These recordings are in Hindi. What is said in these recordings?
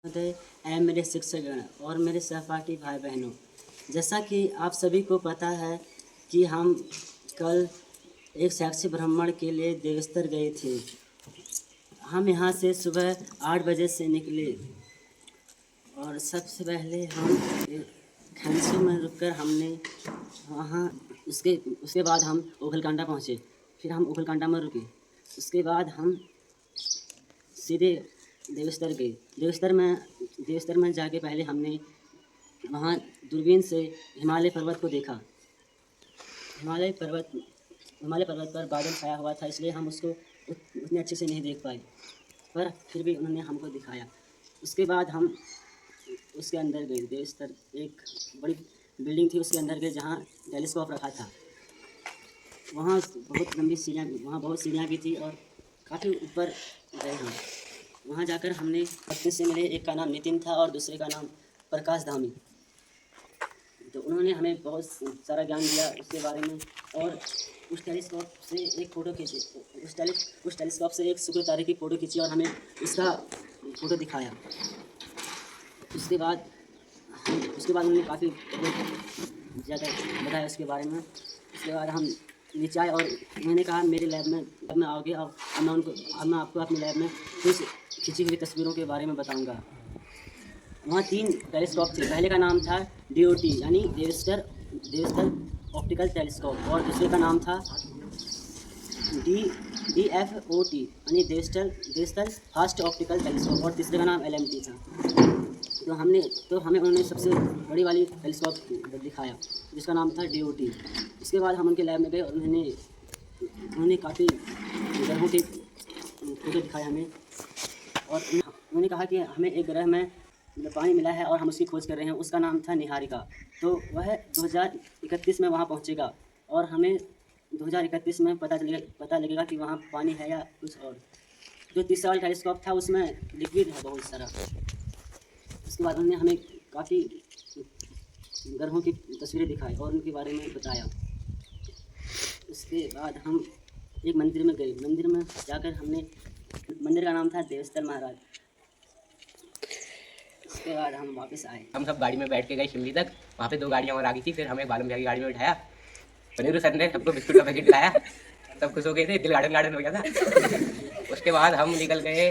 महोदय एवं मेरे शिक्षकगण और मेरे सहपाठी भाई बहनों, जैसा कि आप सभी को पता है कि हम कल एक शैक्षिक भ्रमण के लिए देवस्थर गए थे। हम यहाँ से सुबह 8 बजे से निकले और सबसे पहले हम खनसू में रुककर हमने वहाँ उसके बाद हम ओखलकांडा पहुँचे। फिर हम ओखलकांडा में रुके। उसके बाद हम सीधे देवस्थर गए। देवस्थर में जाके पहले हमने वहाँ दूरबीन से हिमालय पर्वत को देखा। हिमालय पर्वत पर बादल छाया हुआ था, इसलिए हम उसको उतने अच्छे से नहीं देख पाए, पर फिर भी उन्होंने हमको दिखाया। उसके बाद हम उसके अंदर गए। देवस्थर एक बड़ी बिल्डिंग थी, उसके अंदर गए जहाँ टेलीस्कोप रखा था। वहाँ बहुत सीढ़ियाँ भी थी और काफ़ी ऊपर गए हम। वहाँ जाकर हमने बच्चे से मिले। एक का नाम नितिन था और दूसरे का नाम प्रकाश धामी। तो उन्होंने हमें बहुत सारा ज्ञान दिया उसके बारे में और उस टेलीस्कोप से एक फ़ोटो खींची। उस टेलीस्कोप से एक शुक्र तारे की फ़ोटो खींची और हमें उसका फ़ोटो दिखाया। उसके बाद उन्होंने काफ़ी ज़्यादा बताया उसके बारे में। उसके बाद हम नीचे आए और उन्होंने कहा मेरे लैब में आओगे और मैं आपको अपनी लैब में कुछ खिंची हुई तस्वीरों के बारे में बताऊंगा। वहाँ 3 टेलीस्कोप थे। पहले का नाम था DOT यानी देवस्थर ऑप्टिकल टेलीस्कोप और दूसरे का नाम था DFOT यानी देवस्थर फास्ट ऑप्टिकल टेलीस्कोप और तीसरे का नाम LMT था। तो हमें उन्होंने सबसे बड़ी वाली टेलीस्कोप दिखाया जिसका नाम था DOT। इसके बाद हम उनके लैब में गए और उन्होंने काफ़ी ग्रहों के फोटो दिखाया हमें और उन्होंने कहा कि हमें एक ग्रह में पानी मिला है और हम उसकी खोज कर रहे हैं। उसका नाम था निहारिका। तो वह 2031 में वहाँ पहुँचेगा और हमें 2031 में पता लगेगा कि वहाँ पानी है या कुछ और। जो तीसरा वाला टेलीस्कोप था उसमें लिक्विड है बहुत सारा। उसके बाद उन्होंने हमें काफ़ी ग्रहों की तस्वीरें दिखाई और उनके बारे में बताया। उसके बाद हम एक मंदिर में गए। मंदिर में जाकर मंदिर का नाम था देवस्थर महाराज। उसके बाद हम वापस आए। हम सब गाड़ी में बैठ के गए शिमली तक। वहाँ पे 2 गाड़ियाँ और आ गई थी। फिर हमें बालम भैया की गाड़ी में बिठाया। पनीरू सर ने सबको बिस्कुट का पैकेट लाया। सब खुश हो गए थे, दिल गार्डन हो गया था। उसके बाद हम निकल गए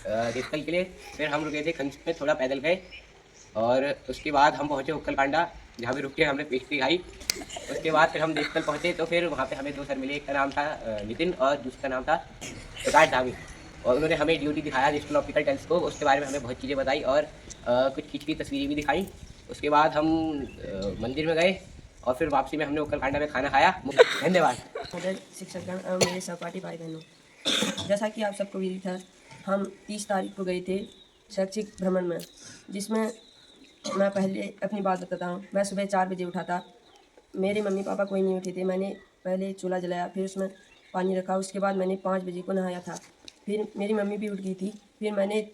देवस्थल के लिए। फिर हम रुके थे खंच में, थोड़ा पैदल गए और उसके बाद हम पहुँचे ओखलकांडा, जहाँ पे रुक के हमने पेस्ट्री खाई। उसके बाद फिर हम देवस्थल पहुँचे तो फिर वहाँ पे हमें 2 सर मिले। एक का नाम था नितिन और दूसरे का नाम था प्रकाश धामी और उन्होंने हमें DOT दिखाया, डिजिटल ऑप्टिकल टेलीस्कोप। उसके बारे में हमें बहुत चीज़ें बताई और कुछ खींची हुई तस्वीरें भी दिखाई। उसके बाद हम मंदिर में गए और फिर वापसी में हमने ओखलकांडा में खाना खाया। धन्यवाद। महोदय, शिक्षकगण और मेरे सहपाठी भाई बहनों, जैसा कि आप सबको विदित है, हम 30 तारीख को गए थे शैक्षिक भ्रमण में, जिसमें मैं पहले अपनी बात बताता हूँ। मैं सुबह 4 बजे उठा था। मेरे मम्मी पापा कोई नहीं उठे थे। मैंने पहले चूल्हा जलाया, फिर उसमें पानी रखा। उसके बाद मैंने 5 बजे को नहाया था। फिर मेरी मम्मी भी उठ गई थी। फिर मैंने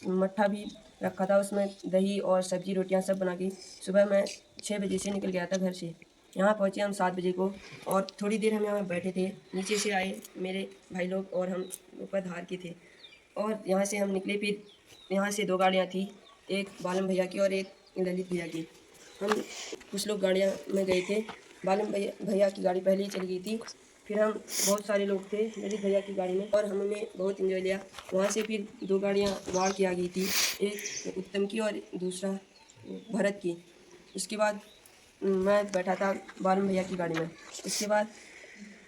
मट्ठा भी रखा था, उसमें दही और सब्जी रोटियां सब बना के सुबह मैं 6 बजे से निकल गया था घर से। यहाँ पहुँचे हम 7 बजे को और थोड़ी देर हम यहाँ बैठे थे। नीचे से आए मेरे भाई लोग और हम ऊपर धार के थे और यहाँ से हम निकले। फिर यहाँ से 2 गाड़ियाँ थी, एक बालम भैया की और एक ललित भैया की। हम कुछ लोग गाड़ियाँ में गए थे। बालम भैया की गाड़ी पहले ही चली गई थी। फिर हम बहुत सारे लोग थे ललित भैया की गाड़ी में और हमने बहुत इन्जॉय लिया। वहाँ से फिर 2 गाड़ियाँ वाड़ की आ गई थी, एक उत्तम की और दूसरा भरत की। उसके बाद मैं बैठा था बालम भैया की गाड़ी में। उसके बाद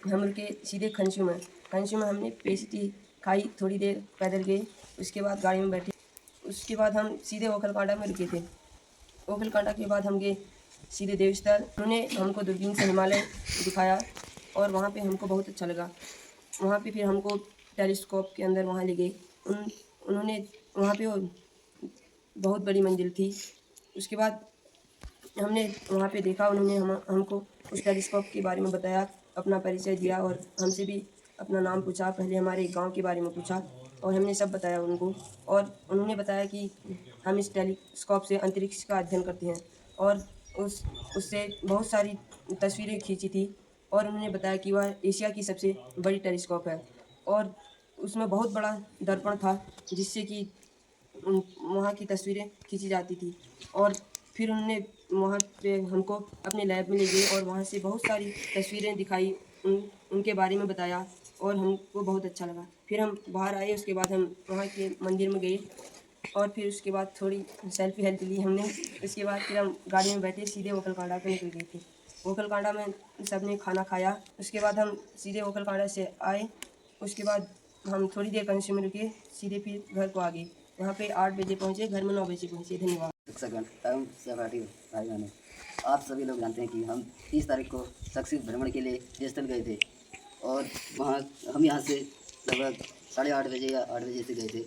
हम रुके सीधे खंसू में हमने पेस्ट्री खाई, थोड़ी देर पैदल गए। उसके बाद गाड़ी में बैठे। उसके बाद हम सीधे ओखलकांडा में रुके थे। ओखलकांडा के बाद हम गए सीधे देवस्थल। उन्होंने हमको दूरबीन से हिमालय दिखाया और वहाँ पे हमको बहुत अच्छा लगा। वहाँ पे फिर हमको टेलीस्कोप के अंदर वहाँ ले गए। उन्होंने वहाँ पे बहुत बड़ी मंजिल थी। उसके बाद हमने वहाँ पे देखा। उन्होंने हमको उस टेलीस्कोप के बारे में बताया, अपना परिचय दिया और हमसे भी अपना नाम पूछा। पहले हमारे गांव के बारे में पूछा और हमने सब बताया उनको। और उन्होंने बताया कि हम इस टेलीस्कोप से अंतरिक्ष का अध्ययन करते हैं और उससे बहुत सारी तस्वीरें खींची थी और उन्होंने बताया कि वह एशिया की सबसे बड़ी टेलीस्कोप है और उसमें बहुत बड़ा दर्पण था जिससे कि वहाँ की तस्वीरें खींची जाती थी। और फिर उन्होंने वहाँ पे हमको अपने लैब में ले गए और वहाँ से बहुत सारी तस्वीरें दिखाई, उनके बारे में बताया और हमको बहुत अच्छा लगा। फिर हम बाहर आए, उसके बाद हम वहाँ के मंदिर में गए और फिर उसके बाद थोड़ी सेल्फी हेल्फी ली हमने। उसके बाद फिर हम गाड़ी में बैठे सीधे ओखलकांडा पे निकल गए थे। ओखलकांडा में सबने खाना खाया। उसके बाद हम सीधे ओखलकांडा से आए। उसके बाद हम थोड़ी देर कंसी में रुके, सीधे फिर घर को आ गए। यहाँ पे 8 बजे पहुँचे, घर में 9 बजे पहुँचे। धन्यवाद। शिक्षकगण एवं सहपाठी भाई बहनों, आप सभी लोग जानते हैं कि हम 30 तारीख को शैक्षिक भ्रमण के लिए देवस्थल गए थे और वहाँ हम यहाँ से लगभग 8:30 बजे या 8 बजे से गए थे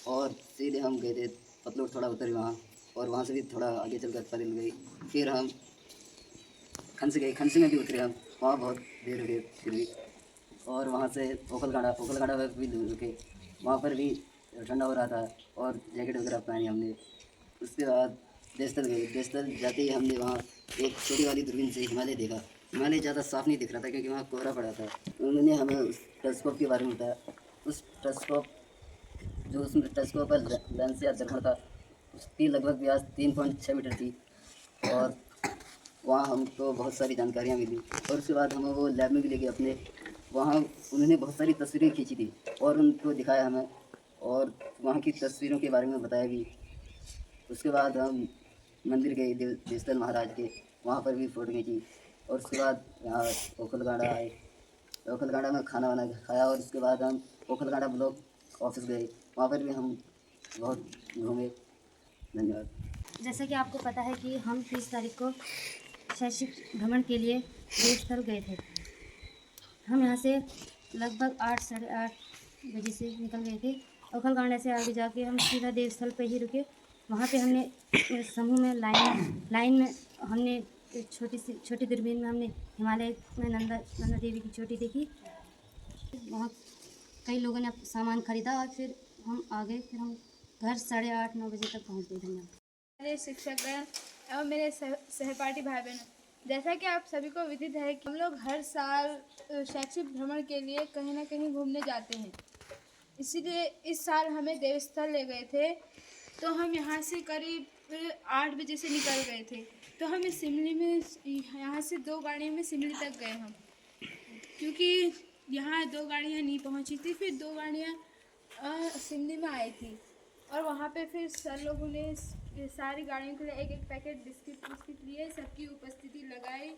और सीधे हम गए थे पतलोर, थोड़ा उतरे वहाँ और वहाँ से भी थोड़ा आगे चलकर पैदल गई। फिर हम खंस गए, खंस में भी उतरे हम, वहाँ बहुत देर हो गई फिर भी। और वहाँ से ओखलकांडा में भी रुके, वहाँ पर भी ठंडा हो रहा था और जैकेट वगैरह पहनी हमने। उसके बाद देवस्थल गए। देवस्थल जाते ही हमने वहाँ एक छोटी वाली दूरबीन से हिमालय देखा। हिमालय ज़्यादा साफ़ नहीं दिख रहा था क्योंकि वहाँ कोहरा पड़ा था। उन्होंने हमें उस टेलीस्कोप के बारे में बताया। उस टेलीस्कोप जो उसमें टेलीस्कोप का लेंस या दर्पण था, उसकी लगभग व्यास 3.6 मीटर थी और वहाँ हमको बहुत सारी जानकारियाँ मिली। और उसके बाद हमें वो लैब में भी ले गए अपने। वहाँ उन्होंने बहुत सारी तस्वीरें खींची थी और उनको दिखाया हमें और वहाँ की तस्वीरों के बारे में बताया भी। उसके बाद हम मंदिर गए देवस्थल महाराज के, वहाँ पर भी फ़ोटो खींची। और उसके बाद यहाँ ओखलकांडा आए, ओखलकांडा में खाना वाना खाया और उसके बाद हम ओखलकांडा ब्लॉक ऑफिस गए, वहाँ पर भी हम बहुत घूमे। धन्यवाद। जैसा कि आपको पता है कि हम 30 तारीख को शैक्षिक भ्रमण के लिए देवस्थल गए थे। हम यहाँ से लगभग 8 साढ़े 8 बजे से निकल गए थे। ओखलकांडा से आगे जाके हम सीधा देवस्थल पे ही रुके। वहाँ पे हमने समूह में लाइन में हमने एक छोटी दूरबीन में हमने हिमालय में नंदा देवी की चोटी देखी। वहाँ कई लोगों ने सामान खरीदा और फिर हम आ गए। फिर हम घर 8:30-9 बजे तक पहुँच गए। धन्यवाद। मेरे शिक्षकगण एवं मेरे सहपाठी भाई बहनों, जैसा कि आप सभी को विदित है कि हम लोग हर साल शैक्षिक भ्रमण के लिए कहीं ना कहीं घूमने जाते हैं। इसीलिए इस साल हमें देवस्थल ले गए थे। तो हम यहाँ से करीब 8 बजे से निकल गए थे। तो हमें सिमली में यहाँ से 2 गाड़ियों में सिमली तक गए हम, क्योंकि यहाँ 2 गाड़ियाँ नहीं पहुँची थी। फिर 2 गाड़ियाँ सिमली में आई थी और वहाँ पे फिर सर लोगों ने सारी गाड़ियों के लिए एक पैकेट बिस्किट लिए, सबकी उपस्थिति लगाई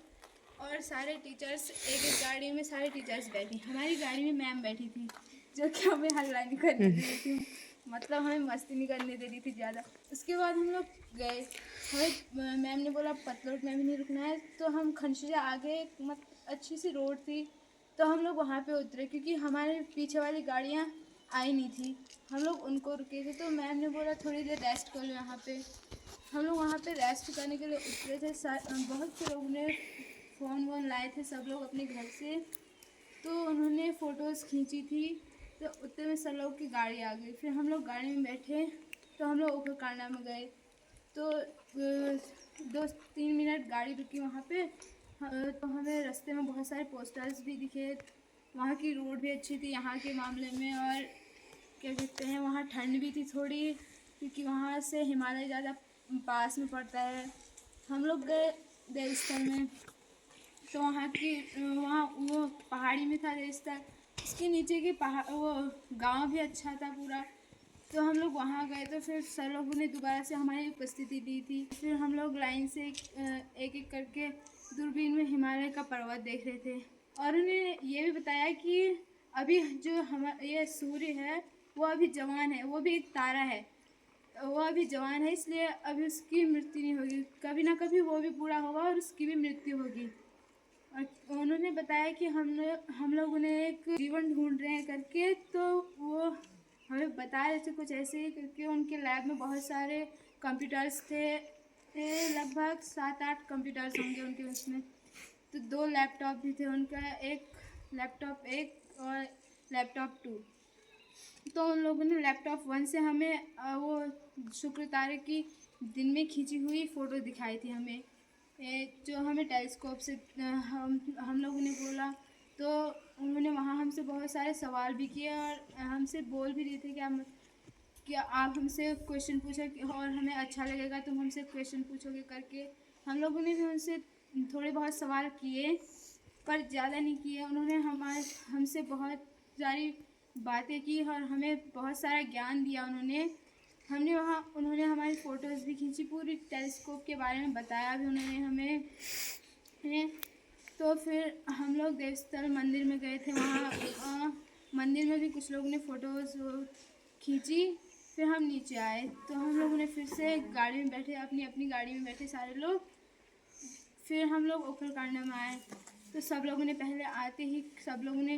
और सारे टीचर्स एक गाड़ी में सारे टीचर्स बैठी। हमारी गाड़ी में मैम बैठी थी जो कि हमें हल्ला नहीं करने दे रही थी, मतलब हमें मस्ती नहीं करने दे रही थी ज़्यादा। उसके बाद हम लोग गए, हमें मैम ने बोला पतलोट में भी नहीं रुकना है। तो हम खनशिजा आगे अच्छी सी रोड थी, तो हम लोग वहाँ पे उतरे क्योंकि हमारे पीछे वाली गाड़ियाँ आई नहीं थी। हम लोग उनको रुके थे। तो मैम ने बोला थोड़ी देर रेस्ट कर लो यहाँ पे। हम लोग वहाँ पे रेस्ट करने के लिए उतरे थे। बहुत से लोगों ने फ़ोन लाए थे, सब लोग अपने घर से। तो उन्होंने फ़ोटोज़ खींची थी। तो उतने में सब लोग की गाड़ी आ गई। फिर हम लोग गाड़ी में बैठे तो हम लोग ओखलकांडा में गए। तो 2-3 मिनट गाड़ी रुकी वहाँ पे। तो हमें रास्ते में बहुत सारे पोस्टर्स भी दिखे। वहाँ की रोड भी अच्छी थी यहाँ के मामले में, और क्या कहते हैं, वहाँ ठंड भी थी थोड़ी क्योंकि वहाँ से हिमालय ज़्यादा पास में पड़ता है। हम लोग गए देवस्थल में, तो वहाँ वो पहाड़ी में था देवस्थल, उसके नीचे की वो गांव भी अच्छा था पूरा। तो हम लोग वहाँ गए। तो फिर सर लोगों ने दोबारा से हमारी उपस्थिति दी थी। फिर हम लोग लाइन से एक करके दूरबीन में हिमालय का पर्वत देख रहे थे। और उन्हें ये भी बताया कि अभी जो ये सूर्य है वो अभी जवान है, वो भी एक तारा है, वो अभी जवान है, इसलिए अभी उसकी मृत्यु नहीं होगी, कभी ना कभी वो भी पूरा होगा और उसकी भी मृत्यु होगी। और उन्होंने बताया कि हम लोग उन्हें एक जीवन ढूंढ रहे हैं करके। तो वो हमें बता रहे थे कुछ ऐसे ही, क्योंकि उनके लैब में बहुत सारे कंप्यूटर्स थे, लगभग 7-8 कंप्यूटर्स होंगे उनके उसमें। तो 2 लैपटॉप भी थे उनका, एक लैपटॉप 1 और लैपटॉप 2। तो उन लोगों ने लैपटॉप 1 से हमें वो शुक्र तारे की दिन में खींची हुई फ़ोटो दिखाई थी हमें, जो हमें टेलीस्कोप से हम लोगों ने बोला। तो उन्होंने वहाँ हमसे बहुत सारे सवाल भी किए और हमसे बोल भी रहे थे कि आप हमसे क्वेश्चन पूछे और हमें अच्छा लगेगा तुम हमसे क्वेश्चन पूछोगे करके। हम लोगों ने भी उनसे थोड़े बहुत सवाल किए पर ज़्यादा नहीं किए। उन्होंने हमसे बहुत सारी बातें की और हमें बहुत सारा ज्ञान दिया उन्होंने हमारी फ़ोटोज़ भी खींची, पूरी टेलीस्कोप के बारे में बताया भी उन्होंने हमें। तो फिर हम लोग देवस्थल मंदिर में गए थे, वहाँ मंदिर में भी कुछ लोगों ने फ़ोटोज़ खींची। फिर हम नीचे आए तो हम लोगों ने फिर से गाड़ी में बैठे, अपनी अपनी गाड़ी में बैठे सारे लोग। फिर हम लोग ओखलकांडा में आए तो सब लोगों ने पहले आते ही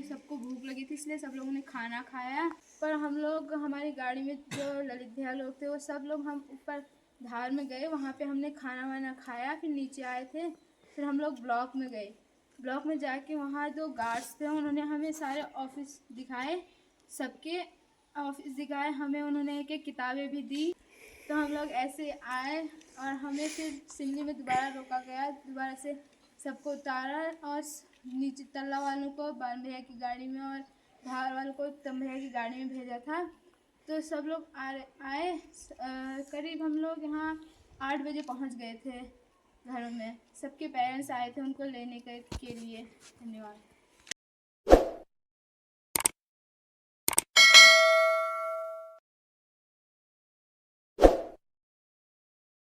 सबको भूख लगी थी इसलिए सब लोगों ने खाना खाया। पर हम लोग हमारी गाड़ी में जो ललित भैया लोग थे वो सब लोग हम ऊपर धार में गए, वहाँ पे हमने खाना वाना खाया। फिर नीचे आए थे, फिर हम लोग ब्लॉक में गए। ब्लॉक में जाके वहाँ जो गार्ड्स थे उन्होंने हमें सारे ऑफिस दिखाए, सबके ऑफिस दिखाए, हमें उन्होंने एक एक किताबें भी दी। तो हम लोग ऐसे आए और हमें फिर सिमली में दोबारा रोका गया, दोबारा से सबको उतारा और नीचे तल्ला वालों को बान भैया की गाड़ी में और धार वालों को तम भैया की गाड़ी में भेजा था। तो सब लोग आए करीब हम लोग यहाँ 8 बजे पहुँच गए थे घरों में। सबके पेरेंट्स आए थे उनको लेने के लिए। धन्यवाद।